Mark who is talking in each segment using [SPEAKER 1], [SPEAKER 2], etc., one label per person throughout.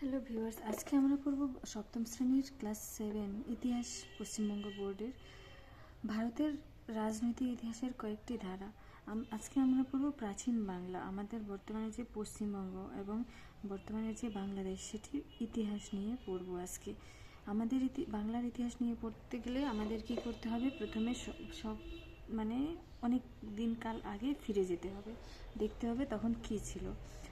[SPEAKER 1] Hello viewers, আজকে আমরা পড়ব সপ্তম শ্রেণীর ক্লাস 7 ইতিহাস পশ্চিমবঙ্গ বোর্ডের ভারতের রাজনৈতিক ইতিহাসের কয়েকটি ধারা। আজকে আমরা পড়ব প্রাচীন বাংলা, আমাদের বর্তমানে যে পশ্চিমবঙ্গ এবং বর্তমানে যে বাংলাদেশ সেটির ইতিহাস নিয়ে পড়ব আজকে। আমাদের বাংলার ইতিহাস নিয়ে পড়তে গেলে আমাদের কি করতে হবে? প্রথমে সব অনেক দিনকাল আগে ফিরে যেতে হবে, দেখতে হবে তখন কি ছিল।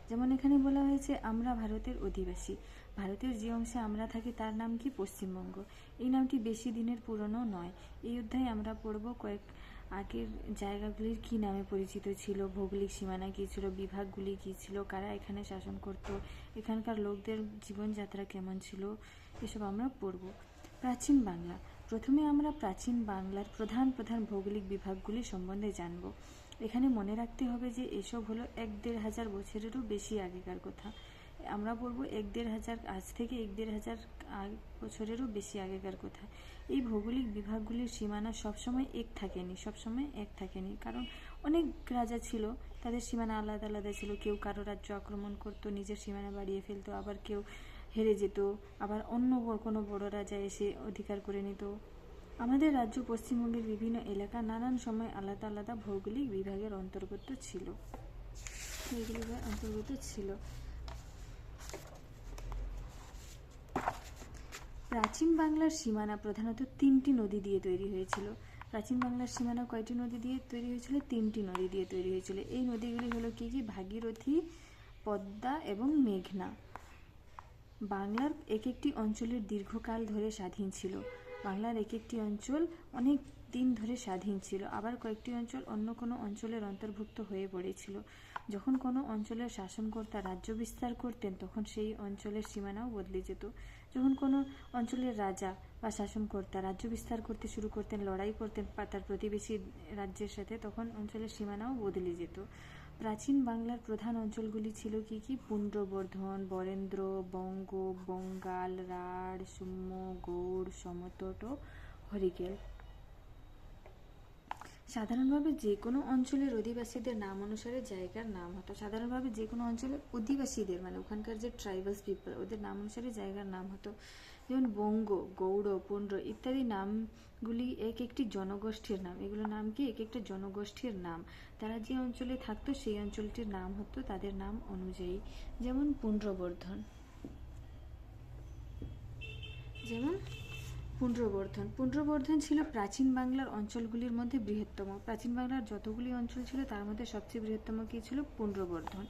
[SPEAKER 1] যেমন এখানে বলা হয়েছে আমরা ভারতের অধিবাসী। ভারতের যে অংশে আমরা থাকি তার নাম কি? পশ্চিমবঙ্গ। এই নামটি বেশি দিনের পুরনো নয়। এই অধ্যায়ে আমরা পড়ব কয়েক আগের জায়গাগুলির কি নামে পরিচিত ছিল, ভৌগোলিক সীমানা কী ছিল, বিভাগগুলি কী ছিল, কারা এখানে শাসন করত, এখানকার লোকদের জীবনযাত্রা কেমন ছিল, এসব আমরা পড়ব। প্রাচীন বাংলা। প্রথমে আমরা প্রাচীন বাংলার প্রধান প্রধান ভৌগোলিক বিভাগগুলি সম্বন্ধে জানব। এখানে মনে রাখতে হবে যে এসব হলো 1-1.5 বছরেরও বেশি আগেকার কথা। আমরা বলবো 1-1.5 আজ থেকে 1-1.5 বছরেরও বেশি আগেকার কথা। এই ভৌগোলিক বিভাগগুলির সীমানা সবসময় এক থাকেনি, কারণ অনেক রাজা ছিল, তাদের সীমানা আলাদা আলাদা ছিল। কেউ কারো রাজ্য আক্রমণ করতো, নিজের সীমানা বাড়িয়ে ফেলতো, আবার কেউ হেরে যেত, আবার অন্য কোনো বড় রাজা এসে অধিকার করে নিত। আমাদের রাজ্য পশ্চিমবঙ্গের বিভিন্ন এলাকা নানান সময় আলাদা আলাদা ভৌগোলিক বিভাগের অন্তর্গত ছিল। প্রাচীন বাংলার সীমানা প্রধানত 3টি নদী দিয়ে তৈরি হয়েছিল। প্রাচীন বাংলার সীমানা কয়টি নদী দিয়ে তৈরি হয়েছিল? 3টি নদী দিয়ে তৈরি হয়েছিল। এই নদীগুলি হলো কি কি? ভাগীরথী, পদ্মা এবং মেঘনা। বাংলার এক একটি অঞ্চলের দীর্ঘকাল ধরে স্বাধীন ছিল। বাংলার এক একটি অঞ্চল অনেক দিন ধরে স্বাধীন ছিল, আবার কয়েকটি অঞ্চল অন্য কোনো অঞ্চলের অন্তর্ভুক্ত হয়ে পড়েছিল। যখন কোনো অঞ্চলের শাসনকর্তা রাজ্য বিস্তার করতেন তখন সেই অঞ্চলের সীমানাও বদলে যেত। যখন কোনো অঞ্চলের রাজা বা শাসনকর্তা রাজ্য বিস্তার করতে শুরু করতেন, লড়াই করতেন তার প্রতিবেশী রাজ্যের সাথে, তখন অঞ্চলের সীমানাও বদলে যেত। প্রাচীন বাংলার প্রধান অঞ্চলগুলি ছিল কি কি? পুন্ড্রবর্ধন, বরেন্দ্র, বঙ্গ, বঙ্গাল, রাঢ়, সুম্য, গৌড়, সমতট ও হরিকেল। সাধারণভাবে যে কোনো অঞ্চলের অধিবাসীদের নাম অনুসারে জায়গার নাম হতো। সাধারণভাবে যে কোনো অঞ্চলের অধিবাসীদের ওখানকার যে ট্রাইবালস পিপল, ওদের নাম অনুসারে জায়গার নাম হতো। যেমন বঙ্গ, গৌড়, পুন্ড্র ইত্যাদি নামগুলি এক একটি জনগোষ্ঠীর নাম। এগুলো নাম কি? এক একটা জনগোষ্ঠীর নাম। তারা যে অঞ্চলে থাকতো সেই অঞ্চলটির নাম হতো তাদের নাম অনুযায়ী। যেমন পুন্ড্রবর্ধন। পুন্ড্রবর্ধন ছিল প্রাচীন বাংলার অঞ্চলগুলির মধ্যে বৃহত্তম। প্রাচীন বাংলার যতগুলি অঞ্চল ছিল তার মধ্যে সবচেয়ে বৃহত্তম কি ছিল? পুন্ড্রবর্ধন।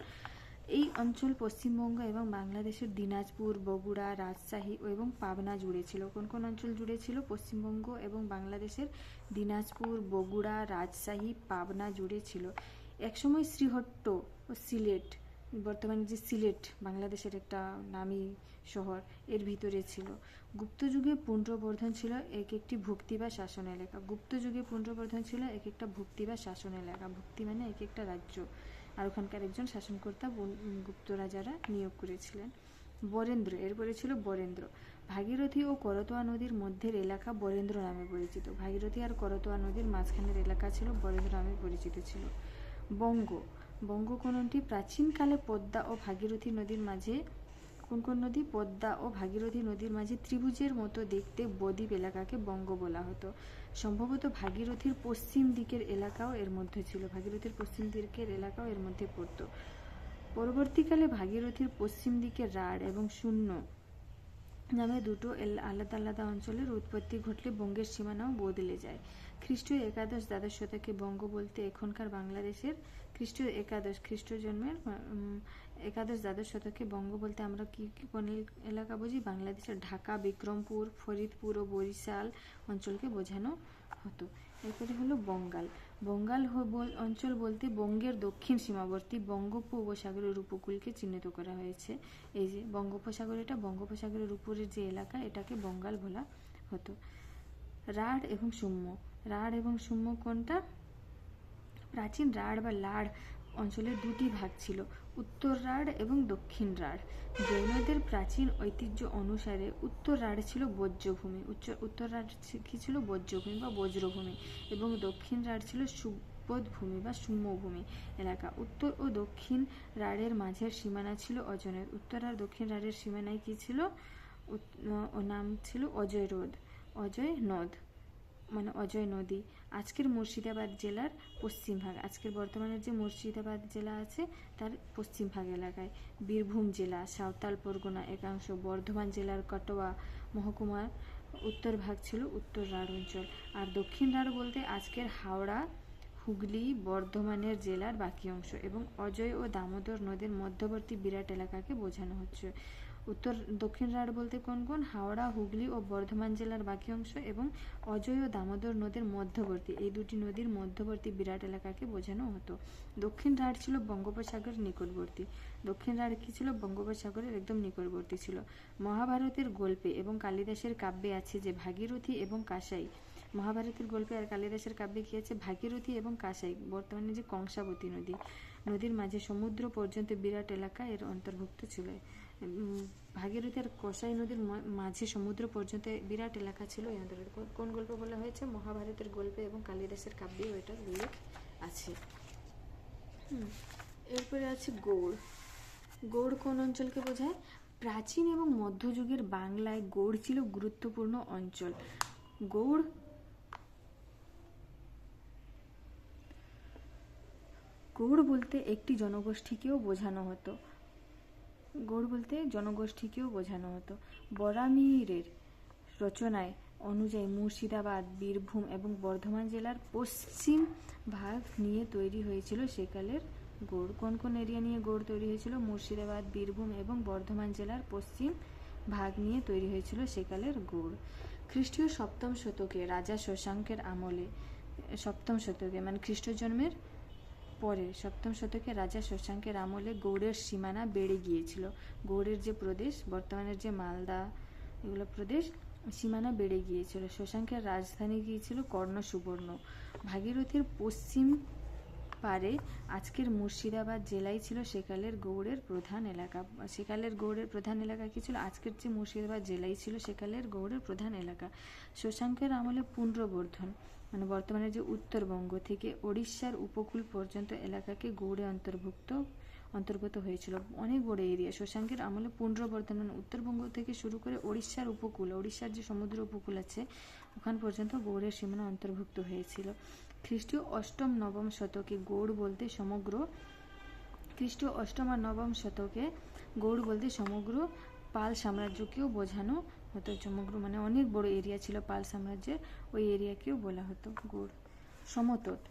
[SPEAKER 1] এই অঞ্চল পশ্চিমবঙ্গ এবং বাংলাদেশের দিনাজপুর, বগুড়া, রাজশাহী এবং পাবনা জুড়ে ছিল। কোন কোন অঞ্চল জুড়ে ছিল? পশ্চিমবঙ্গ এবং বাংলাদেশের দিনাজপুর, বগুড়া, রাজশাহী, পাবনা জুড়ে ছিল। একসময় শ্রীহট্ট ও সিলেট, বর্তমানে যে সিলেট বাংলাদেশের একটা নামী শহর, এর ভিতরে ছিল। গুপ্তযুগে পুন্ড্রবর্ধন ছিল এক একটি ভুক্তি বা শাসন এলাকা। গুপ্তযুগে পুন্ড্রবর্ধন ছিল এক একটা ভুক্তি বা শাসন এলাকা। ভুক্তি মানে এক একটা রাজ্য, আর ওখানকার একজন শাসনকর্তা গুপ্ত রাজারা নিয়োগ করেছিলেন। বরেন্দ্র, এরপরে ছিল বরেন্দ্র। ভাগীরথী ও করতোয়া নদীর মধ্যের এলাকা বরেন্দ্র নামে পরিচিত। ভাগীরথী আর করতোয়া নদীর মাঝখানের এলাকা ছিল বরেন্দ্র নামে পরিচিত ছিল। বঙ্গ, বঙ্গ কোনটি? প্রাচীনকালে পদ্মা ও ভাগীরথী নদীর মাঝে, কোন কোন নদী? পদ্মা ও ভাগীরথী নদীর মাঝে ত্রিভুজের মতো দেখতে বদ্বীপ এলাকাকে বঙ্গ বলা হতো। সম্ভবত ভাগীরথীর পশ্চিম দিকের এলাকাও এর মধ্যে ছিল। ভাগীরথীর পশ্চিম দিকের এলাকাও এর মধ্যে পড়তো। পরবর্তীকালে ভাগীরথীর পশ্চিম দিকে রাঢ় এবং শূন্য নামে দুটো আলাদা আলাদা অঞ্চলের উৎপত্তি ঘটলে বঙ্গের সীমানাও বদলে যায়। খ্রিস্টীয় একাদশ-দ্বাদশ শতকে বঙ্গ বলতে এখনকার বাংলাদেশের খ্রিস্টজন্মের একাদশ-দ্বাদশ শতকে বঙ্গ বলতে আমরা কোন এলাকা বুঝি? বাংলাদেশের ঢাকা, বিক্রমপুর, ফরিদপুর ও বরিশাল অঞ্চলকে বোঝানো হতো। এরপরে হলো বঙ্গাল। বঙ্গাল অঞ্চল বলতে বঙ্গের দক্ষিণ সীমাবর্তী বঙ্গোপসাগরের উপকূলকে চিহ্নিত করা হয়েছে। এই যে বঙ্গোপসাগর, এটা বঙ্গোপসাগরের উপরের যে এলাকা, এটাকে বঙ্গাল বলা হতো। রাঢ় এবং সুম্য। রাঢ় এবং সুম্য কোনটা? প্রাচীন রাঢ় বা লাঢ় অঞ্চলের দুটি ভাগ ছিল, উত্তর রাঢ় এবং দক্ষিণ রাঢ়। জৈনদের প্রাচীন ঐতিহ্য অনুসারে উত্তর রাঢ় ছিল বজ্রভূমি, উত্তর রাঢ় কি ছিল? বজ্রভূমি বা বজ্রভূমি, এবং দক্ষিণ রাঢ় ছিল উদ্বোধভূমি বা শূন্যভূমি এলাকা। উত্তর ও দক্ষিণ রাঢ়ের মাঝের সীমানা ছিল অজয়। উত্তর আর দক্ষিণ রাঢ়ের সীমানায় কি ছিল? ওর নাম ছিল অজয় নদ, অজয় নদ মানে অজয় নদী। আজকের মুর্শিদাবাদ জেলার পশ্চিম ভাগ, আজকের বর্তমানে যে মুর্শিদাবাদ জেলা আছে তার পশ্চিম ভাগ এলাকায়। বীরভূম জেলা, সাঁওতাল পরগনা একাংশ, বর্ধমান জেলার কটোয়া মহকুমার উত্তর ভাগ ছিল উত্তর রাঢ় অঞ্চল। আর দক্ষিণ রাঢ় বলতে আজকের হাওড়া, হুগলি, বর্ধমানের জেলার বাকি অংশ এবং অজয় ও দামোদর নদের মধ্যবর্তী বিরাট এলাকাকে বোঝানো হচ্ছে। উত্তর দক্ষিণ রাঢ় বলতে কোন কোন? হাওড়া, হুগলি ও বর্ধমান জেলার বাকি অংশ এবং অজয় ও দামোদর নদের মধ্যবর্তী, এই দুটি নদীর মধ্যবর্তী বিরাট এলাকাকে বোঝানো হতো। দক্ষিণ রাঢ় ছিল বঙ্গোপসাগরের নিকটবর্তী। দক্ষিণ রাঢ় কি ছিল? বঙ্গোপসাগরের একদম নিকটবর্তী ছিল। মহাভারতের গল্পে এবং কালিদাসের কাব্যে আছে যে ভাগীরথী এবং কাঁসাই। মহাভারতের গল্পে আর কালিদাসের কাব্যে কি আছে? ভাগীরথী এবং কাঁসাই, বর্তমানে যে কংসাবতী নদী, নদীর মাঝে সমুদ্র পর্যন্ত বিরাট এলাকা এর অন্তর্ভুক্ত ছিল। ভাগীরথী আর কসাই নদীর মাঝে সমুদ্র পর্যন্ত বিরাট এলাকা ছিল এই অন্তর্গত। কোন গল্প বলা হয়েছে? মহাভারতের গল্পে এবং কালিদাসের কাব্যে ওইটার উল্লেখ আছে। এরপরে আছে গৌড়। গৌড় কোন অঞ্চলকে বোঝায়? প্রাচীন এবং মধ্যযুগের বাংলায় গৌড় ছিল গুরুত্বপূর্ণ অঞ্চল। গৌড় গৌড় বলতে একটি জনগোষ্ঠীকেও বোঝানো হতো। গৌড় বলতে জনগোষ্ঠীকেও বোঝানো হতো। বরামিরের রচনায় অনুযায়ী মুর্শিদাবাদ, বীরভূম এবং বর্ধমান জেলার পশ্চিম ভাগ নিয়ে তৈরি হয়েছিল সেকালের গৌড়। কোন কোন এরিয়া নিয়ে গৌড় তৈরি হয়েছিল? মুর্শিদাবাদ, বীরভূম এবং বর্ধমান জেলার পশ্চিম ভাগ নিয়ে তৈরি হয়েছিল সেকালের গৌড়। খ্রিস্টীয় সপ্তম শতকে রাজা শশাঙ্কের আমলে, সপ্তম শতকে মানে খ্রিস্ট জন্মের পরে সপ্তম শতকে রাজা শশাঙ্কের আমলে গৌড়ের সীমানা বেড়ে গিয়েছিল। গৌড়ের যে প্রদেশ, বর্তমানের যে মালদা এগুলো প্রদেশ, সীমানা বেড়ে গিয়েছিল। শশাঙ্কের রাজধানী গিয়েছিল কর্ণ সুবর্ণ। ভাগীরথীর পশ্চিম পারে আজকের মুর্শিদাবাদ জেলাই ছিল সেকালের গৌড়ের প্রধান এলাকা। সেকালের গৌড়ের প্রধান এলাকা কি ছিল? আজকের যে মুর্শিদাবাদ জেলাই ছিল সেকালের গৌড়ের প্রধান এলাকা। শশাঙ্কের আমলে পুন্ড্রবর্ধন মানে বর্তমানে যে উত্তরবঙ্গ থেকে ওড়িশার উপকূল পর্যন্ত এলাকাকে গৌড়ে অন্তর্গত হয়েছিল। অনেক বড় এরিয়া। শশাঙ্কের আমলে পুন্ড্রবর্ধন মানে উত্তরবঙ্গ থেকে শুরু করে ওড়িশার উপকূল, ওড়িশার যে সমুদ্র উপকূল আছে ওখান পর্যন্ত গৌড়ের সীমানা অন্তর্ভুক্ত হয়েছিল। খ্রিস্টীয় অষ্টম নবম শতকে গৌড় বলতে সমগ্র খ্রিস্টীয় অষ্টম আর নবম শতকে গৌড় বলতে সমগ্র পাল সাম্রাজ্যকেও বোঝানো হতো। সমগ্র মানে অনেক বড় এরিয়া ছিল পাল সাম্রাজ্যের, ওই এরিয়াকেও বলা হতো গৌড়। সমতট।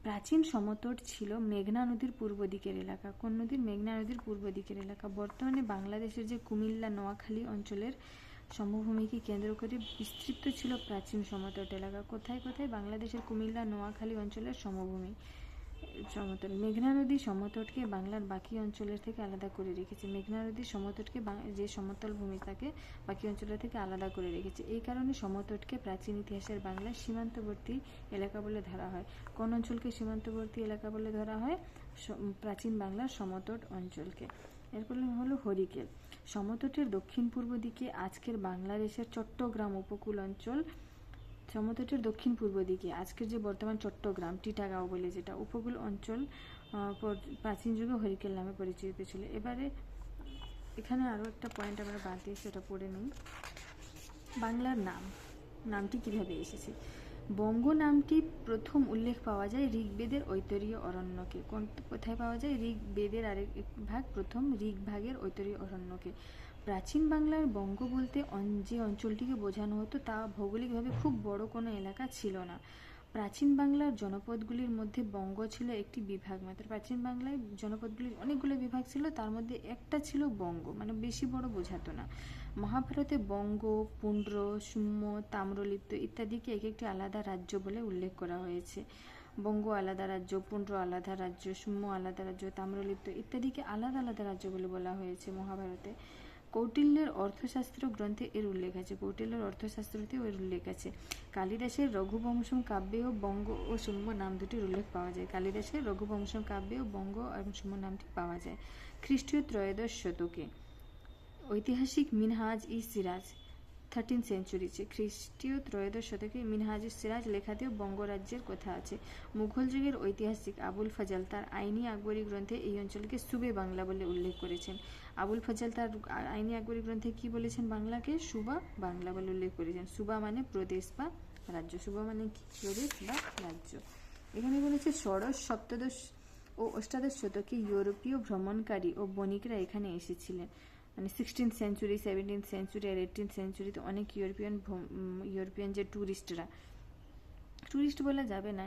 [SPEAKER 1] প্রাচীন সমতট ছিল মেঘনা নদীর পূর্ব দিকের এলাকা। কোন নদীর? মেঘনা নদীর পূর্ব দিকের এলাকা। বর্তমানে বাংলাদেশের যে কুমিল্লা, নোয়াখালী অঞ্চলের সমভূমিকে কেন্দ্র করে বিস্তৃত ছিল প্রাচীন সমতট এলাকা। কোথায় কোথায়? বাংলাদেশের কুমিল্লা, নোয়াখালী অঞ্চলের সমভূমি সমতল। মেঘনা নদী সমতটকে বাংলার বাকি অঞ্চলের থেকে আলাদা করে রেখেছে। মেঘনা নদী সমতটকে যে সমতল ভূমি তাকে বাকি অঞ্চলের থেকে আলাদা করে রেখেছে। এই কারণে সমতটকে প্রাচীন ইতিহাসের বাংলার সীমান্তবর্তী এলাকা বলে ধরা হয়। কোন অঞ্চলকে সীমান্তবর্তী এলাকা বলে ধরা হয়? প্রাচীন বাংলার সমতট অঞ্চলকে। এরপর হলো হরিকেল। সমতটের দক্ষিণ পূর্ব দিকে আজকের বাংলাদেশের চট্টগ্রাম উপকূল অঞ্চল, সমতটের দক্ষিণ পূর্ব দিকে আজকের যে বর্তমান চট্টগ্রাম, টিটাগাঁও বলে যেটা, উপকূল অঞ্চল প্রাচীন যুগে হরিকেল নামে পরিচিত ছিল। এবারে এখানে আরও একটা পয়েন্ট আমরা বাদ দিয়েছি, ওটা পড়ে নিই। বাংলার নামটি কিভাবে এসেছে? বঙ্গ নামটি প্রথম উল্লেখ পাওয়া যায় ঋগ্বেদের ঐতরীয় অরণ্যকে। কোথায় পাওয়া যায়? ঋগ্বেদের আরেক ভাগ, প্রথম ঋগ ভাগের ঐতরীয় অরণ্যকে। প্রাচীন বাংলার বঙ্গ বলতে যে অঞ্চলটিকে বোঝানো হতো তা ভৌগোলিকভাবে খুব বড় কোনো এলাকা ছিল না। প্রাচীন বাংলার জনপদগুলির মধ্যে বঙ্গ ছিল একটি বিভাগ মাত্র। প্রাচীন বাংলায় জনপদগুলির অনেকগুলো বিভাগ ছিল, তার মধ্যে একটা ছিল বঙ্গ, মানে বেশি বড় বোঝাতো না। মহাভারতে বঙ্গ, পুন্ড্র, সুম্য, তাম্রলিপ্ত ইত্যাদিকে এক একটি আলাদা রাজ্য বলে উল্লেখ করা হয়েছে। বঙ্গ আলাদা রাজ্য, পুন্ড্র আলাদা রাজ্য, সুম্য আলাদা রাজ্য, তাম্রলিপ্ত ইত্যাদিকে আলাদা আলাদা রাজ্য বলে বলা হয়েছে মহাভারতে। কৌটিল্যের অর্থশাস্ত্র গ্রন্থে এর উল্লেখ আছে। কৌটিল্যের অর্থশাস্ত্রতেও এর উল্লেখ আছে। কালিদাসের রঘুবংশম কাব্যেও বঙ্গ ও সুম্য নাম দুটির উল্লেখ পাওয়া যায়। কালিদাসের রঘুবংশম কাব্যেও বঙ্গ এবং সুম্য নামটি পাওয়া যায়। খ্রিস্টীয় ত্রয়োদশ শতকে ঐতিহাসিক মিনহাজ ই সিরাজ 13th সেঞ্চুরিতে খ্রিস্টীয় ত্রয়োদশ শতকে মিনহাজুস সিরাজ লেখাতেও বঙ্গরাজ্যের কথা আছে। মুঘল যুগের ঐতিহাসিক আবুল ফজল তার আইনি আকবরী গ্রন্থে এই অঞ্চলকে সুবে বাংলা বলে উল্লেখ করেছেন। আবুল ফজল তার আইনি আকবরী গ্রন্থে কি বলেছেন? বাংলাকে সুবা বাংলা বলে উল্লেখ করেছেন। সুবা মানে প্রদেশ বা রাজ্য, সুবা মানে কি? প্রদেশ বা রাজ্য। এখানে বলেছে ষোড়শ, সপ্তদশ ও অষ্টাদশ শতকে ইউরোপীয় ভ্রমণকারী ও বণিকরা এখানে এসেছিলেন। মানে 16th সেঞ্চুরি, 17th সেঞ্চুরি আর 18th সেঞ্চুরিতে অনেক ইউরোপিয়ান যে ট্যুরিস্ট বলা যাবে না,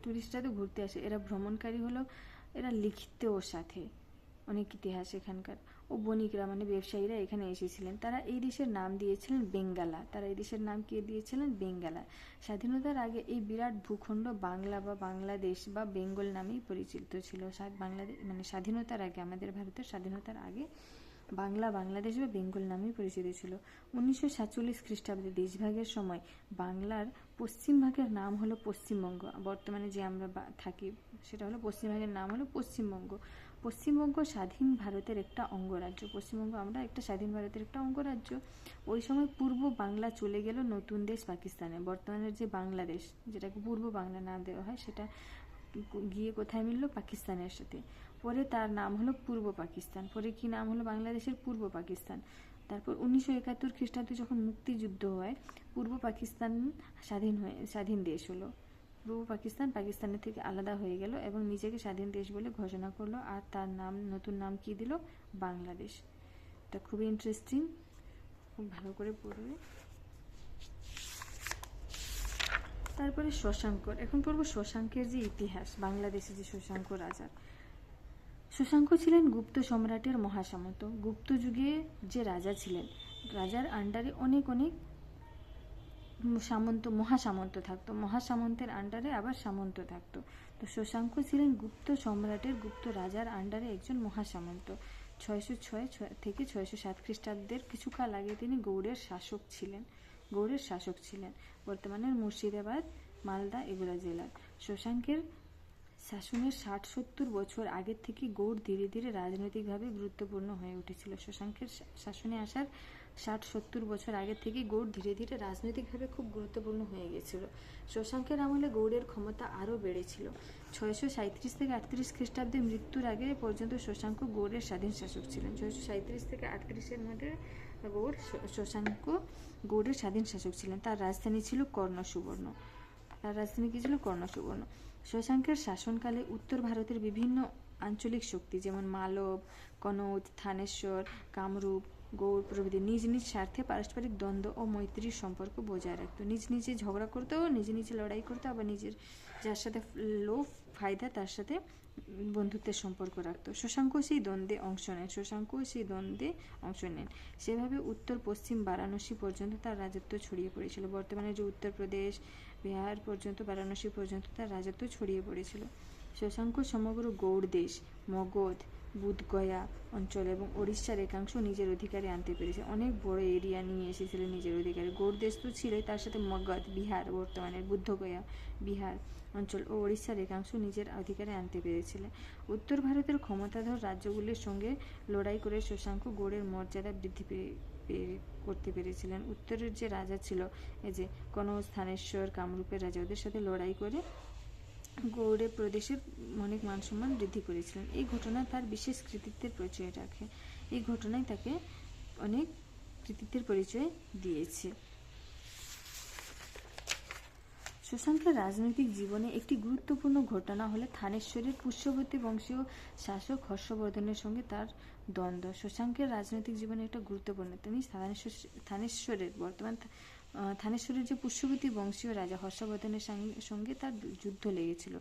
[SPEAKER 1] ট্যুরিস্টরা তো ঘুরতে আসে, এরা ভ্রমণকারী হলো, এরা লিখিত ওর সাথে অনেক ইতিহাস এখানকার, ও বণিকরা মানে ব্যবসায়ীরা এখানে এসেছিলেন। তারা এই দেশের নাম দিয়েছিলেন বেঙ্গালা। তারা এই দেশের নাম কে দিয়েছিলেন? বেঙ্গালা। স্বাধীনতার আগে এই বিরাট ভূখণ্ড বাংলা বা বাংলাদেশ বা বেঙ্গল নামেই পরিচিত ছিল। বাংলাদেশ মানে স্বাধীনতার আগে, আমাদের ভারতের স্বাধীনতার আগে বাংলাদেশ বা বেঙ্গল নামেই পরিচিত ছিল। 1947 খ্রিস্টাব্দে দেশভাগের সময় বাংলার পশ্চিম ভাগের নাম হলো পশ্চিমবঙ্গ। বর্তমানে যে আমরা থাকি সেটা হলো পশ্চিম ভাগের নাম হলো পশ্চিমবঙ্গ। পশ্চিমবঙ্গ স্বাধীন ভারতের একটা অঙ্গরাজ্য। পশ্চিমবঙ্গ আমরা একটা স্বাধীন ভারতের একটা অঙ্গরাজ্য। ওই সময় পূর্ব বাংলা চলে গেল নতুন দেশ পাকিস্তানে। বর্তমানের যে বাংলাদেশ, যেটাকে পূর্ব বাংলা নাম দেওয়া হয়, সেটা গিয়ে কোথায় মিলল? পাকিস্তানের সাথে। পরে তার নাম হলো পূর্ব পাকিস্তান। পরে কি নাম হলো বাংলাদেশের? পূর্ব পাকিস্তান। তারপর 1971 খ্রিস্টাব্দে যখন মুক্তিযুদ্ধ হয়, পূর্ব পাকিস্তান স্বাধীন দেশ হলো। পূর্ব পাকিস্তানের থেকে আলাদা হয়ে গেল এবং নিজেকে স্বাধীন দেশ বলে ঘোষণা করলো। আর তার নতুন নাম কি দিল? বাংলাদেশ। এটা খুবই ইন্টারেস্টিং, খুব ভালো করে পড়বে। তারপরে শশাঙ্কর। এখন পড়বো শশাঙ্কের যে ইতিহাস, বাংলাদেশে যে শশাঙ্ক রাজার। শশাঙ্ক ছিলেন গুপ্ত সম্রাটের মহাসামন্ত। গুপ্ত যুগে যে রাজা ছিলেন, রাজার আন্ডারে অনেক মহাসামন্ত থাকতো। মহাসামন্তের আন্ডারে আবার সামন্ত থাকতো। তো শশাঙ্ক ছিলেন গুপ্ত রাজার আন্ডারে একজন মহাসামন্ত। 606 থেকে 607 খ্রিস্টাব্দের কিছুকাল আগে তিনি গৌড়ের শাসক ছিলেন। বর্তমানের মুর্শিদাবাদ, মালদা এগুলা জেলার। শশাঙ্কের শাসনের 60-70 বছর আগের থেকে গৌড় ধীরে ধীরে রাজনৈতিকভাবে গুরুত্বপূর্ণ হয়ে উঠেছিল। শশাঙ্কের শাসনে আসার 60-70 বছর আগের থেকে গৌড় ধীরে ধীরে রাজনৈতিকভাবে খুব গুরুত্বপূর্ণ হয়ে গেছিল। শশাঙ্কের আমলে গৌড়ের ক্ষমতা আরও বেড়েছিল। 637 থেকে 38 খ্রিস্টাব্দে মৃত্যুর আগে পর্যন্ত শশাঙ্ক গৌড়ের স্বাধীন শাসক ছিলেন। 637 থেকে 38-এর মধ্যে শশাঙ্ক গৌড়ের স্বাধীন শাসক ছিলেন। তার রাজধানী ছিল কর্ণসুবর্ণ। শশাঙ্কের শাসনকালে উত্তর ভারতের বিভিন্ন আঞ্চলিক শক্তি যেমন মালব, কনৌজ, থানেশ্বর, কামরূপ, গৌড় প্রভৃতি নিজ নিজ স্বার্থে পারস্পরিক দ্বন্দ্ব ও মৈত্রীর সম্পর্ক বজায় রাখত। নিজে ঝগড়া করতো, নিজে লড়াই করতো, আবার যার সাথে ফায়দা তার সাথে বন্ধুত্বের সম্পর্ক রাখত। শশাঙ্কও সেই দ্বন্দ্বে অংশ নেন। সেভাবে উত্তর পশ্চিম বারাণসী পর্যন্ত তার রাজত্ব ছড়িয়ে পড়েছিল। বর্তমানে যে উত্তরপ্রদেশ, বিহার পর্যন্ত, বারাণসী পর্যন্ত তার রাজত্ব ছড়িয়ে পড়েছিল। শশাঙ্ক সমগ্র গৌড় দেশ, মগধ, বুধগয়া অঞ্চল এবং ওড়িশার একাংশ নিজের অধিকারে আনতে পেরেছে। অনেক বড় এরিয়া নিয়ে এসেছিলেন নিজের অধিকারে। গৌড় দেশ তো ছিলই, তার সাথে মগধ, বিহার, বর্তমানের বুদ্ধগয়া, বিহার অঞ্চল ও ওড়িশার একাংশ নিজের অধিকারে আনতে পেরেছিলেন। উত্তর ভারতের ক্ষমতাধর রাজ্যগুলির সঙ্গে লড়াই করে শশাঙ্ক গৌড়ের মর্যাদা বৃদ্ধি করতে পেরেছিলেন। উত্তরের যে রাজা ছিল, এই যে কনৌজ, থানেশ্বর, কামরূপের রাজা, ওদের সাথে লড়াই করে গৌড়ে প্রদেশের অনেক মান সম্মান বৃদ্ধি করেছিলেন। এই ঘটনা তার বিশেষ কৃতিত্বের পরিচয় রাখে। এই ঘটনায় তাকে অনেক কৃতিত্বের পরিচয় দিয়েছে। শশাঙ্কের রাজনৈতিক জীবনে একটি গুরুত্বপূর্ণ ঘটনা হলো থানেশ্বরের পুষ্যবর্তী বংশীয় শাসক হর্ষবর্ধনের সঙ্গে তার দ্বন্দ্ব। শশাঙ্কের রাজনৈতিক জীবনে একটা গুরুত্বপূর্ণ, তিনি থানেশ্বরের যে পুষ্যবর্তী বংশীয় রাজা হর্ষবর্ধনের সঙ্গে তার যুদ্ধ লেগেছিল।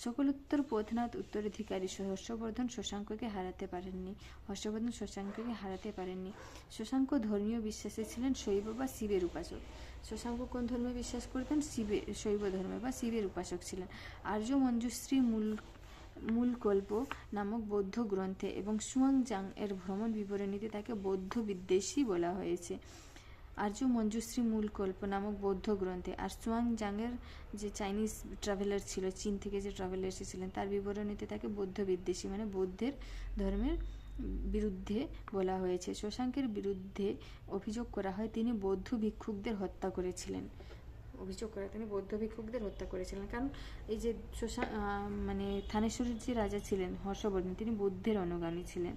[SPEAKER 1] সকলোত্তর পথনাথ উত্তরাধিকারী হর্ষবর্ধন শশাঙ্ককে হারাতে পারেননি। শশাঙ্ক ধর্মীয় বিশ্বাসে ছিলেন শৈব বা শিবের উপাসক। শশাঙ্ক কোন ধর্মে বিশ্বাস করতেন? শৈব ধর্মে বা শিবের উপাসক ছিলেন। আর্য মঞ্জুশ্রী মূলকল্প নামক বৌদ্ধ গ্রন্থে এবং সুয়াংজাং এর ভ্রমণ বিবরণীতে তাকে বৌদ্ধ বিদ্বেষী বলা হয়েছে। আর্য মঞ্জুশ্রী মূলকল্প নামক বৌদ্ধ গ্রন্থে আর সুয়াংজাংয়ের যে চাইনিজ ট্রাভেলার ছিল, চীন থেকে যে ট্রাভেলার এসেছিলেন, তার বিবরণীতে তাকে বৌদ্ধ বিদ্বেষী মানে বৌদ্ধের ধর্মের বিরুদ্ধে বলা হয়েছে। শশাঙ্কের বিরুদ্ধে অভিযোগ করা হয় তিনি বৌদ্ধ ভিক্ষুকদের হত্যা করেছিলেন। তিনি বৌদ্ধ ভিক্ষুকদের হত্যা করেছিলেন, কারণ এই যে মানে থানেশ্বরের যে রাজা ছিলেন হর্ষবর্ধন, তিনি বৌদ্ধের অনুগামী ছিলেন।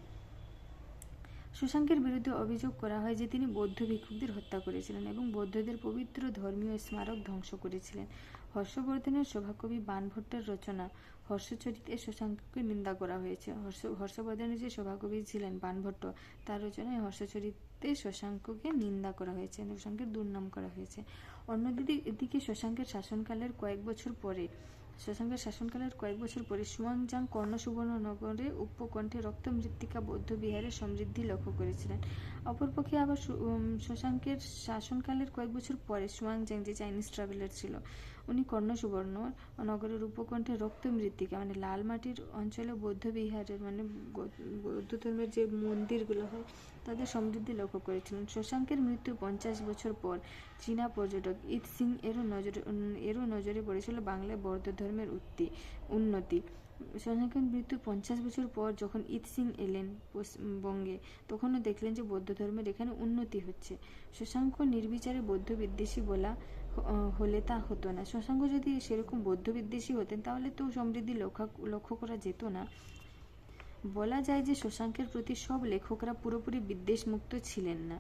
[SPEAKER 1] শশাঙ্কের বিরুদ্ধে অভিযোগ করা হয় যে তিনি বৌদ্ধ ভিক্ষুকদের হত্যা করেছিলেন এবং বৌদ্ধদের পবিত্র ধর্মীয় স্মারক ধ্বংস করেছিলেন। হর্ষবর্ধনের সভাকবি বাণভট্টের রচনা হর্ষচরিতে শশাঙ্ককে নিন্দা করা হয়েছে। হর্ষবর্ধনের যে সভাকবি ছিলেন বাণভট্ট, তার রচনায় হর্ষচরিতে শশাঙ্ককে নিন্দা করা হয়েছে, শশাঙ্কের দুর্নাম করা হয়েছে। অন্যদিকে শশাঙ্কের শাসনকালের কয়েক বছর পরে সুয়াংজাং কর্ণসুবর্ণনগরে উপকণ্ঠে রক্তমৃত্তিকা বৌদ্ধবিহারে সমৃদ্ধি লক্ষ্য করেছিলেন। অপরপক্ষে আবার শশাঙ্কের শাসনকালের কয়েক বছর পরে সুয়াংজাং যে চাইনিজ ট্রাভেলার ছিল, উনি কর্ণসুবর্ণ নগরের উপকণ্ঠে রক্তমৃত্তিকা মানে লাল মাটির অঞ্চলে বৌদ্ধবিহারের মানে বৌদ্ধ ধর্মের যে মন্দিরগুলো হয় তাদের সমৃদ্ধি লক্ষ্য করেছিলেন। শশাঙ্কের মৃত্যুর 50 বছর পর চীনা পর্যটক ইত সিং এরও নজরে পড়েছিল বাংলায় বৌদ্ধ ধর্মের উন্নতি। শশাঙ্কের মৃত্যুর 50 বছর পর যখন ইত সিং এলেন পশ্চিমবঙ্গে, তখনও দেখলেন যে বৌদ্ধ ধর্মের এখানে উন্নতি হচ্ছে। শশাঙ্ক নির্বিচারে বৌদ্ধ বিদ্বেষী বলা হলে তা হতো না। শশাঙ্ক যদি সেরকম বৌদ্ধ বিদ্বেষী হতেন তাহলে তো সমৃদ্ধি লক্ষ্য করা যেত না। বলা যায় যে শশাঙ্কের প্রতি সব লেখকরা পুরোপুরি বিদ্বেষমুক্ত ছিলেন না,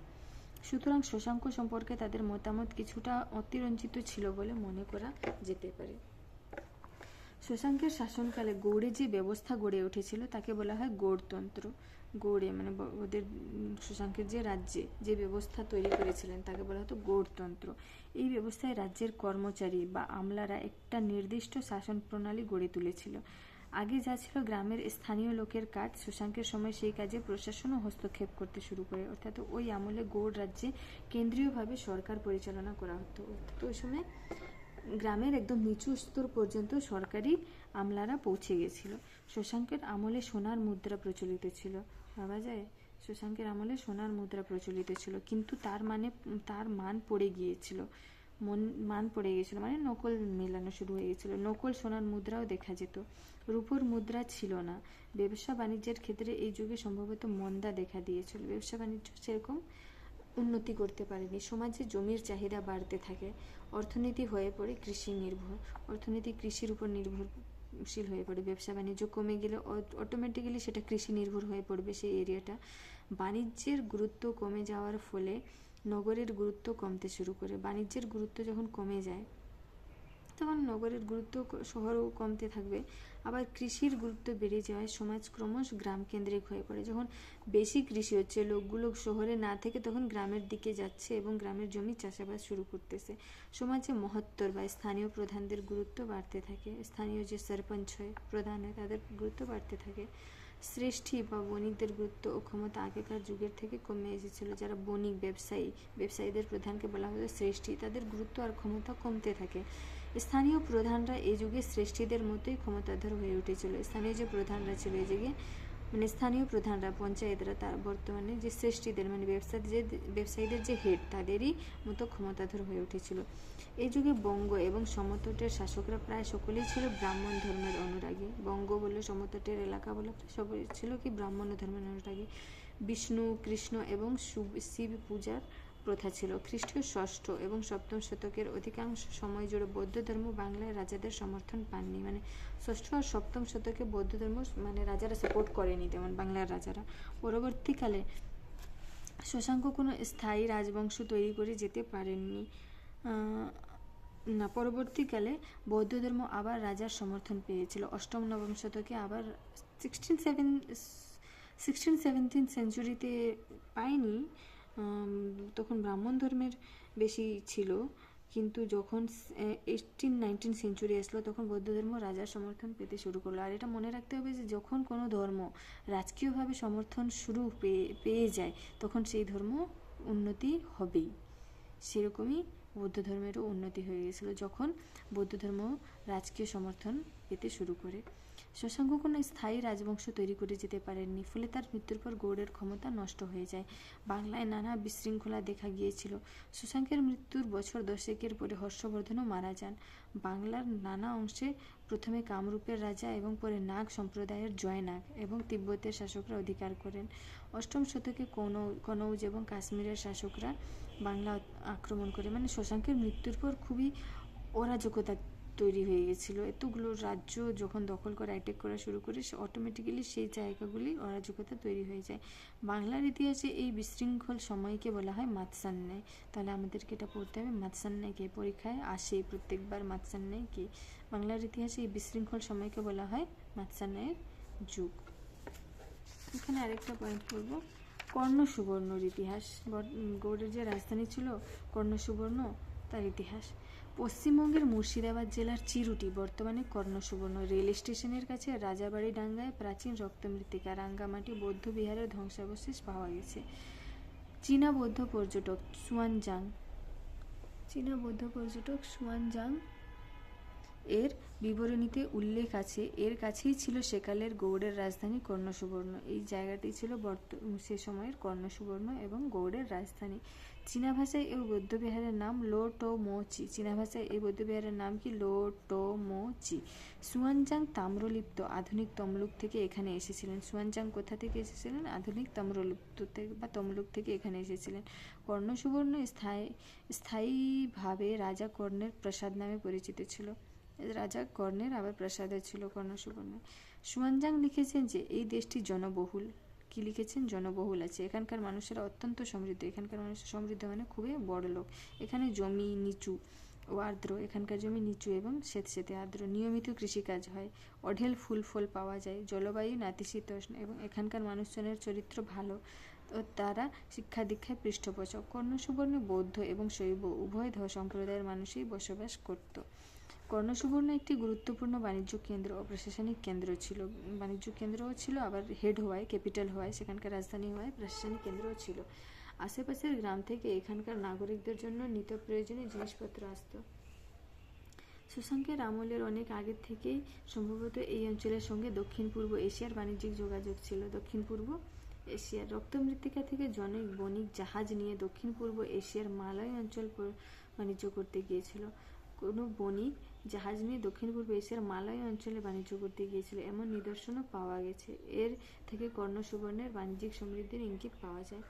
[SPEAKER 1] সুতরাং শশাঙ্ক সম্পর্কে তাদের মতামত কিছুটা অতিরঞ্জিত ছিল বলে মনে করা যেতে পারে। শশাঙ্কের শাসনকালে গৌড়ে যে ব্যবস্থা গড়ে উঠেছিল তাকে বলা হয় গৌড়তন্ত্র। গৌড়ে মানে ওদের শশাঙ্কের যে রাজ্যে যে ব্যবস্থা তৈরি করেছিলেন তাকে বলা হতো গৌড়তন্ত্র। এই ব্যবস্থায় রাজ্যের কর্মচারী বা আমলারা একটা নির্দিষ্ট শাসন প্রণালী গড়ে তুলেছিল। আগে যা ছিল গ্রামের স্থানীয় লোকের কাজ, শশাঙ্কের সময় সেই কাজে প্রশাসনও হস্তক্ষেপ করতে শুরু করে। অর্থাৎ ওই আমলে গৌড় রাজ্যে কেন্দ্রীয়ভাবে সরকার পরিচালনা করা হতো। অর্থাৎ ওই সময় গ্রামের একদম নিচু স্তর পর্যন্ত সরকারি আমলারা পৌঁছে গেছিল। শশাঙ্কের আমলে সোনার মুদ্রা প্রচলিত ছিল। ভাবা যায়, শশাঙ্কের আমলে সোনার মুদ্রা প্রচলিত ছিল, কিন্তু তার মান পড়ে গিয়েছিল মানে নকল মেলানো শুরু হয়ে গেছিল। নকল সোনার মুদ্রাও দেখা যেত, রূপোর মুদ্রা ছিল না। ব্যবসা বাণিজ্যের ক্ষেত্রে এই যুগে সম্ভবত মন্দা দেখা দিয়েছিল। ব্যবসা বাণিজ্য সেরকম উন্নতি করতে পারেনি। সমাজে জমির চাহিদা বাড়তে থাকে, অর্থনীতি হয়ে পড়ে কৃষি নির্ভর, অর্থনীতি কৃষির উপর নির্ভরশীল হয়ে পড়ে। ব্যবসা বাণিজ্য কমে গেলে অটোমেটিক্যালি সেটা কৃষি নির্ভর হয়ে পড়বে সেই এরিয়াটা। বাণিজ্যের গুরুত্ব কমে যাওয়ার ফলে নগরের গুরুত্ব কমতে শুরু করে। বাণিজ্যের গুরুত্ব যখন কমে যায় তখন নগরের গুরুত্ব শহরও কমতে থাকবে। আবার কৃষির গুরুত্ব বেড়ে যাওয়ায় সমাজ ক্রমশ গ্রাম কেন্দ্রিক হয়ে পড়ে। যখন বেশি কৃষি হচ্ছে, লোকগুলো শহরে না থেকে তখন গ্রামের দিকে যাচ্ছে এবং গ্রামের জমি চাষাবাদ শুরু করতেছে। সমাজে মহত্তর বা স্থানীয় প্রধানদের গুরুত্ব বাড়তে থাকে। স্থানীয় যে সরপঞ্চ হয়, প্রধান হয়, তাদের গুরুত্ব বাড়তে থাকে। শ্রেষ্ঠী বা বণিকদের গুরুত্ব ও ক্ষমতা আগেকার যুগের থেকে কমে এসেছিল। যারা বণিক ব্যবসায়ীদের প্রধানকে বলা হতো শ্রেষ্ঠী, তাদের গুরুত্ব আর ক্ষমতা কমতে থাকে। স্থানীয় প্রধানরা এই যুগে শ্রেষ্ঠীদের মতোই ক্ষমতাধর হয়ে উঠেছিল। স্থানীয় যে প্রধানরা ছিল এই যুগে, মানে স্থানীয় প্রধানরা পঞ্চায়েতরা, তার বর্তমানে যে শ্রেষ্ঠীদের মানে ব্যবসায়ীদের যে হেড, তাদেরই মতো ক্ষমতাধর হয়ে উঠেছিল। এই যুগে বঙ্গ এবং সমতটের শাসকরা প্রায় সকলেই ছিল ব্রাহ্মণ ধর্মের অনুরাগী। বঙ্গ বললো, সমতটের এলাকা বললো, সবাই ছিল কি ব্রাহ্মণ ধর্মের অনুরাগী। বিষ্ণু, কৃষ্ণ এবং শিব পূজার প্রথা ছিল। খ্রিস্টীয় ষষ্ঠ এবং সপ্তম শতকের অধিকাংশ সময় জুড়ে বৌদ্ধ ধর্ম বাংলায় রাজাদের সমর্থন পাননি। মানে ষষ্ঠ আর সপ্তম শতকে বৌদ্ধ ধর্ম মানে রাজারা সাপোর্ট করেনি তেমন বাংলার রাজারা। পরবর্তীকালে শশাঙ্ক কোনো স্থায়ী রাজবংশ তৈরি করে যেতে পারেননি। পরবর্তীকালে বৌদ্ধ ধর্ম আবার রাজার সমর্থন পেয়েছিল। অষ্টম নবম শতকে আবার 16-17 সেঞ্চুরিতে পায়নি, তখন ব্রাহ্মণ ধর্মের বেশি ছিল, কিন্তু যখন 18-19 সেঞ্চুরি আসলো তখন বৌদ্ধ ধর্ম রাজার সমর্থন পেতে শুরু করলো। আর এটা মনে রাখতে হবে যে যখন কোনো ধর্ম রাজকীয়ভাবে সমর্থন পেয়ে যায় তখন সেই ধর্ম উন্নতি হবেই। সেরকমই বৌদ্ধ ধর্মেরও উন্নতি হয়ে গেছিলো যখন বৌদ্ধ ধর্ম রাজকীয় সমর্থন পেতে শুরু করে। শশাঙ্ক কোনো স্থায়ী রাজবংশ তৈরি করে যেতে পারেননি, ফলে তার মৃত্যুর পর গৌড়ের ক্ষমতা নষ্ট হয়ে যায়। বাংলায় নানা বিশৃঙ্খলা দেখা গিয়েছিল। শশাঙ্কের মৃত্যুর বছর 10 পরে হর্ষবর্ধনও মারা যান। বাংলার নানা অংশে প্রথমে কামরূপের রাজা এবং পরে নাগ সম্প্রদায়ের জয়নাগ এবং তিব্বতের শাসকরা অধিকার করেন। অষ্টম শতকে কনৌজ এবং কাশ্মীরের শাসকরা বাংলা আক্রমণ করে। মানে শশাঙ্কের মৃত্যুর পর খুবই অরাজকতা তৈরি হয়ে গেছিলো। এতগুলো রাজ্য যখন দখল করা, অ্যাটাক করা শুরু করে, অটোমেটিক্যালি সেই জায়গাগুলি অরাজকতা তৈরি হয়ে যায়। বাংলার ইতিহাসে এই বিশৃঙ্খল সময়কে বলা হয় মাৎসান্যায়। তাহলে আমাদেরকে এটা পড়তে হবে, মাৎসান্যায়কে পরীক্ষায় আসে প্রত্যেকবার। মাৎসান্যায় কি? বাংলার ইতিহাসে এই বিশৃঙ্খল সময়কে বলা হয় মাৎসান্যায়ের যুগ। এখানে আরেকটা পয়েন্ট পড়ব, কর্ণ সুবর্ণর ইতিহাস। গৌড়ের যে রাজধানী ছিল কর্ণ সুবর্ণ, তার ইতিহাস। পশ্চিমবঙ্গের মুর্শিদাবাদ জেলার চিরুটি, বর্তমানে কর্ণ সুবর্ণ, রেল স্টেশনের কাছে রাজাবাড়ি ডাঙ্গায় প্রাচীন রক্তমৃত্তিকা রাঙ্গামাটি বৌদ্ধ বিহারের ধ্বংসাবশেষ পাওয়া গেছে। চীনা বৌদ্ধ পর্যটক সুয়ানজাং এর বিবরণীতে উল্লেখ আছে এর কাছেই ছিল সেকালের গৌড়ের রাজধানী কর্ণ সুবর্ণ। এই জায়গাটি ছিল সে সময়ের কর্ণ সুবর্ণ এবং গৌড়ের রাজধানী। চীনা ভাষায় এই বৌদ্ধবিহারের নাম লো টো মো চি। চীনা ভাষায় এই বৌদ্ধবিহারের নাম কি? লো টো মো চি। সুয়ানজাং তাম্রলিপ্ত আধুনিক তমলুক থেকে এখানে এসেছিলেন। সুয়ানজাং কোথা থেকে এসেছিলেন? আধুনিক তাম্রলিপ্ত থেকে বা তমলুক থেকে এখানে এসেছিলেন। কর্ণ সুবর্ণ স্থায়ীভাবে রাজা কর্ণের প্রাসাদ নামে পরিচিত ছিল। রাজা কর্ণের আবার প্রাসাদে ছিল কর্ণ সুবর্ণ। সুয়ানজাং লিখেছেন যে এই দেশটি জনবহুল। কি লিখেছেন? জনবহুল আছে। এখানকার মানুষেরা অত্যন্ত সমৃদ্ধ। এখানকার মানুষের সমৃদ্ধ মানে খুবই বড় লোক। এখানে জমি নিচু ও আর্দ্র। এখানকার জমি নিচু এবং স্যাঁতসেঁতে আর্দ্র। নিয়মিত কৃষিকাজ হয়। অঢেল ফুল ফল পাওয়া যায়। জলবায়ু নাতিশীতোষ্ণ এবং এখানকার মানুষজনের চরিত্র ভালো ও তারা শিক্ষা দীক্ষায় পৃষ্ঠপোষক। কর্ণ সুবর্ণে বৌদ্ধ এবং শৈব উভয় সম্প্রদায়ের মানুষই বসবাস করত। কর্ণ সুবর্ণ একটি গুরুত্বপূর্ণ বাণিজ্য কেন্দ্র ও প্রশাসনিক কেন্দ্র ছিল। বাণিজ্য কেন্দ্রও ছিল, আবার হেড হওয়ায়, ক্যাপিটাল হওয়ায়, সেখানকার রাজধানী হওয়ায় প্রশাসনিক কেন্দ্রও ছিল। আশেপাশের গ্রাম থেকে এখানকার নাগরিকদের জন্য নিত্য প্রয়োজনীয় জিনিসপত্র আসত। শশাঙ্কের আমলের অনেক আগের থেকেই সম্ভবত এই অঞ্চলের সঙ্গে দক্ষিণ পূর্ব এশিয়ার বাণিজ্যিক যোগাযোগ ছিল। দক্ষিণ পূর্ব এশিয়ার রক্তমৃত্তিকা থেকে জনৈক বণিক জাহাজ নিয়ে দক্ষিণ পূর্ব এশিয়ার মালয় অঞ্চল বাণিজ্য করতে গিয়েছিল। কোনো বণিক জাহাজ নিয়ে দক্ষিণ পূর্ব এশিয়ার মালয় অঞ্চলে বাণিজ্য করতে গিয়েছিল এমন নিদর্শনও পাওয়া গেছে। এর থেকে কর্ণ সুবর্ণের বাণিজ্যিক সমৃদ্ধির ইঙ্গিত পাওয়া যায়।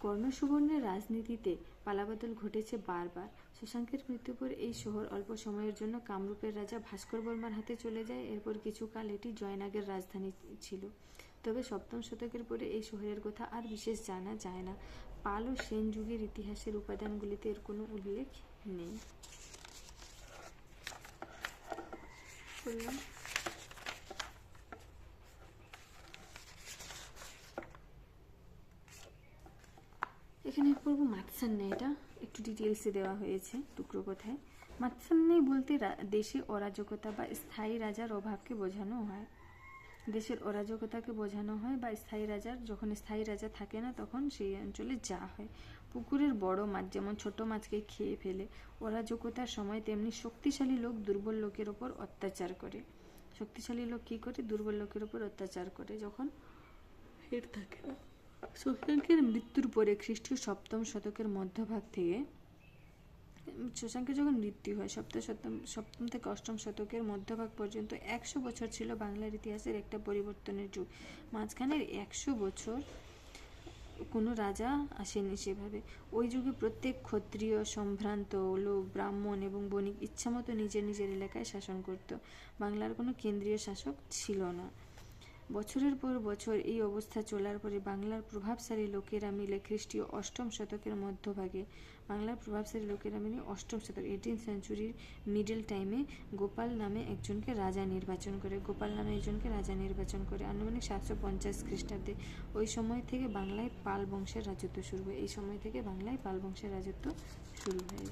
[SPEAKER 1] কর্ণ সুবর্ণের রাজনীতিতে পালাবদল ঘটেছে বারবার। শশাঙ্কের মৃত্যুর পর এই শহর অল্প সময়ের জন্য কামরূপের রাজা ভাস্কর বর্মার হাতে চলে যায়। এরপর কিছুকাল এটি জয়নাগের রাজধানী ছিল। তবে সপ্তম শতকের পরে এই শহরের কথা আর বিশেষ জানা যায় না। পাল ও সেন যুগের ইতিহাসের উপাদানগুলিতে এর কোনো উল্লেখ নেই। এখানে পড়ব মাৎসান্যায়। এটা একটু ডিটেলসে দেওয়া হয়েছে টুকরো কথায়। মাৎসান্যায় বলতে দেশে অরাজকতা বা স্থায়ী রাজার অভাবকে বোঝানো হয়। দেশের অরাজকতাকে বোঝানো হয় বা স্থায়ী রাজার, যখন স্থায়ী রাজা থাকে না তখন সেই অঞ্চলে যা হয়। পুকুরের বড় মাছ যেমন ছোট মাছকে খেয়ে ফেলে, অরাজকতার সময় তেমনি শক্তিশালী লোক দুর্বল লোকের ওপর অত্যাচার করে। শক্তিশালী লোক কি করে? দুর্বল লোকের ওপর অত্যাচার করে যখন হেড থাকে না। শশাঙ্কের মৃত্যুর পরে খ্রিস্টীয় সপ্তম শতকের মধ্যভাগ থেকে, শশাঙ্কের যখন মৃত্যু হয় সপ্তম থেকে অষ্টম শতকের মধ্যভাগ পর্যন্ত 100 বছর ছিল বাংলার ইতিহাসের একটা পরিবর্তনের যুগ। মাঝখানের 100 বছর কোনো রাজা আসেনি সেভাবে। ওই যুগে প্রত্যেক ক্ষত্রিয়, সম্ভ্রান্ত লোক, ব্রাহ্মণ এবং বণিক ইচ্ছামতো নিজের নিজের এলাকায় শাসন করত। বাংলার কোনো কেন্দ্রীয় শাসক ছিল না। বছরের পর বছর এই অবস্থা চলার পরে বাংলার প্রভাবশালী লোকেরা মিলে খ্রিস্টীয় অষ্টম শতকের মধ্যভাগে, বাংলার প্রভাবশালী লোকেরা মিলে অষ্টম শতক 18th সেঞ্চুরির মিডল টাইমে গোপাল নামে একজনকে রাজা নির্বাচন করে। আনুমানিক 750 খ্রিস্টাব্দে। ওই সময় থেকে বাংলায় পাল বংশের রাজত্ব শুরু হয়।